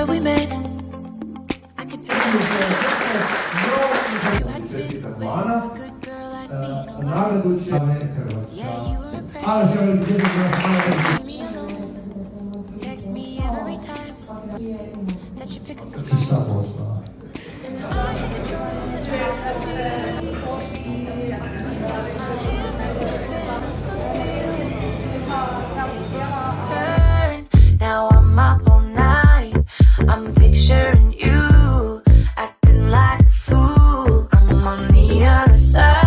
remember we met. I could tell you had been with a good girl like me. Nagradu će Hrvatska. Yeah, you were impressed. Ali želim biti Leave me alone. Text me every time that you pick up the phone. šta postala. And I had control of the driver's seat. My hands are slipping off the wheel. Turn, now I'm up all night. I'm picturing you acting like a fool. I'm on the other side.